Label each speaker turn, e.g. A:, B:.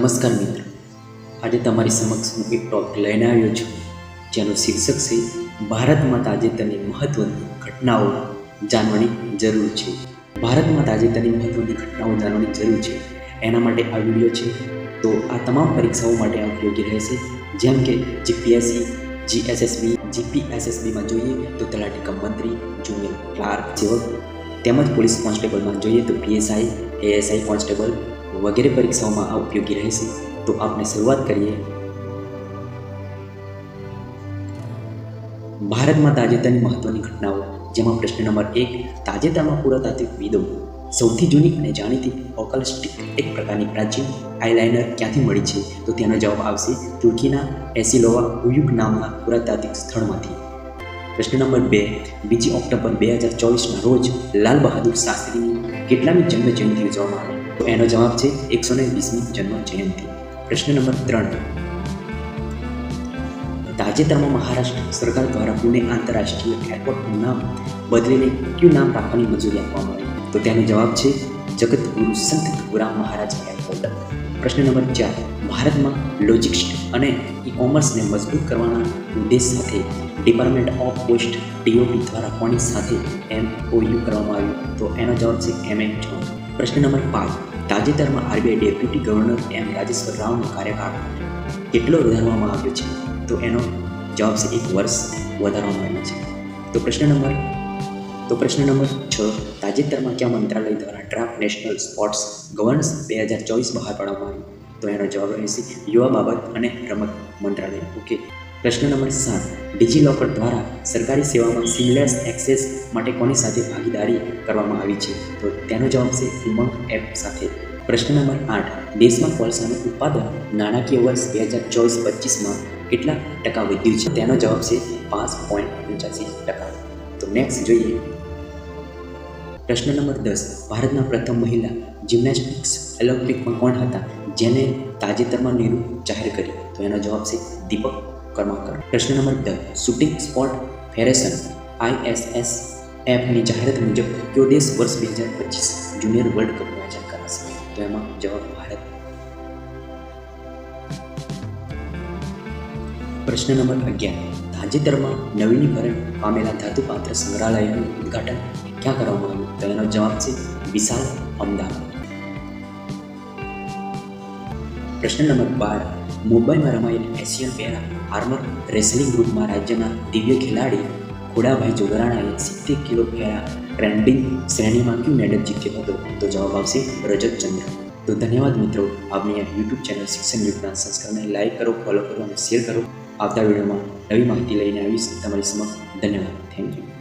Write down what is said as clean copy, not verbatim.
A: નમસ્કાર મિત્રો, આજે તમારી સમક્ષ હું એક ટોપિક લઈને આવ્યો છું જેનું શીર્ષક છે ભારતમાં તાજેતરની મહત્વની ઘટનાઓ જાણવાની જરૂર છે. ભારતમાં તાજેતરની મહત્વની ઘટનાઓ જાણવાની જરૂર છે એના માટે આ વિડીયો છે. તો આ તમામ પરીક્ષાઓ માટે આ ઉપયોગી રહેશે, જેમ કે જીપીએસસી, જીએસએસબી, જીપીએસએસબીમાં જોઈએ તો તલાટી કમ મંત્રી, જુનિયર ક્લાર્ક સેવક, તેમજ પોલીસ કોન્સ્ટેબલમાં જોઈએ તો પીએસઆઈ, એએસઆઈ કોન્સ્ટેબલ વગેરે પરીક્ષાઓમાં આ ઉપયોગી રહેશે. તો આપણે શરૂઆત કરીએ. ભારતમાં તાજેતરની મહત્વની ઘટનાઓ, જેમાં પ્રશ્ન નંબર 1, તાજેતરમાં પુરાતાત્વિકવિદો સૌથી જૂની અને જાણીતી ઓકલ સ્ટિક એક પ્રકારની પ્રાચીન આઈલાઇનર ક્યાંથી મળી છે? તો તેનો જવાબ આવશે તુર્કીના એસિલોવા હુયુક નામના પુરાતાત્વિક સ્થળમાંથી. પ્રશ્ન નંબર 2, 2 ઓક્ટોબર 2024ના રોજ લાલ બહાદુર શાસ્ત્રીની કેટલામી જન્મ જયંતિ ઉજવવામાં આવી? તો એનો જવાબ છે 120મી જન્મ જયંતિ. પ્રશ્ન નંબર 3, તાજેતરમાં મહારાષ્ટ્ર સરકાર દ્વારા પુણે આંતરરાષ્ટ્રીય એરપોર્ટનું નામ બદલીને કયું નામ રાખવાની મંજૂરી આપવામાં આવી? તો તેનો જવાબ છે જગતગુરુ સંત તુકારામ મહારાજ એરપોર્ટ. પ્રશ્ન નંબર 4, ભારતમાં લોજિસ્ટિક્સ અને ઈ-કોમર્સને મજબૂત કરવાના ઉદ્દેશ સાથે ડિપાર્ટમેન્ટ ઓફ પોસ્ટ ડીઓપી દ્વારા કોની સાથે MOU કરવામાં આવ્યું? તો એનો જવાબ છે MM જોન. પ્રશ્ન નંબર 5, તાજેતરમાં RBI deputy governor M Rajeshwar રાવનો કાર્યકાળ કેટલો વધારવામાં આવ્યો છે? તો એનો જવાબ છે 1 વર્ષ વધારવામાં આવ્યો છે. તો પ્રશ્ન નંબર 6, તાજેતરમાં કયા મંત્રાલય દ્વારા ડ્રાફ્ટ નેશનલ સ્પોર્ટ્સ ગવર્નન્સ 2024 બહાર પાડવામાં આવ્યું? તો એનો જવાબ રહેશે યુવા બાબત અને રમત મંત્રાલય. ઓકે. પ્રશ્ન નંબર 7, ડિજીલોકર દ્વારા સરકારી સેવામાં સીમલેસ એક્સેસ માટે કોની સાથે ભાગીદારી કરવામાં આવી છે? તો તેનો જવાબ છે ઉમંગ એપ સાથે. પ્રશ્ન નંબર 8, દેશમાં કોલસાનું ઉત્પાદન નાણાકીય વર્ષ 2024-25માં કેટલા ટકા વધ્યું છે? તેનો જવાબ છે 5.85%. તો નેક્સ્ટ જોઈએ. પ્રશ્ન નંબર 10, ભારતના પ્રથમ મહિલા જિમ્નેસ્ટિક્સ ઓલિમ્પિકમાં કોણ હતા જેને તાજેતરમાં નિવૃત્ત જાહેર કરી? તો એનો જવાબ છે દીપક કર્માકર. પ્રશ્ન નંબર 10, શૂટિંગ સ્પોર્ટ ફેડરેશન ISSFની જાહેરાત મુજબ કયો દેશ વર્ષ 2025 જુનિયર વર્લ્ડ કપનું આયોજન કરાશે? તો એમાં જવાબ ભારત. પ્રશ્ન નંબર 11, તાજેતરમાં નવીનીકરણ પામેલા ધાતુપાત્ર સંગ્રહાલયનું ઉદ્ઘાટન ક્યાં કરવામાં આવ્યું? તો એનો જવાબ છે વિશાલ, અમદાવાદ. પ્રશ્ન નંબર 12, મુંબઈમાં રમાયેલ એશિયન પેરા આર્મર રેસલિંગ ગ્રુપમાં રાજ્યના દિવ્ય ખેલાડી ખોડાભાઈ જોગરાણાએ 70 કિલો પેરા ટ્રેન્ડિંગ શ્રેણીમાં કયું મેડલ જીત્યો હતો? તો જવાબ આવશે રજત ચંદ્રક. તો ધન્યવાદ મિત્રો. આપની આ યુટ્યુબ ચેનલ શિક્ષણ વિજ્ઞાન સંસ્કરણને લાઈક કરો, ફોલો કરો અને શેર કરો. આવતા વિડીયોમાં નવી માહિતી લઈને આવીશ તમારી સમક્ષ. ધન્યવાદ. Thank you.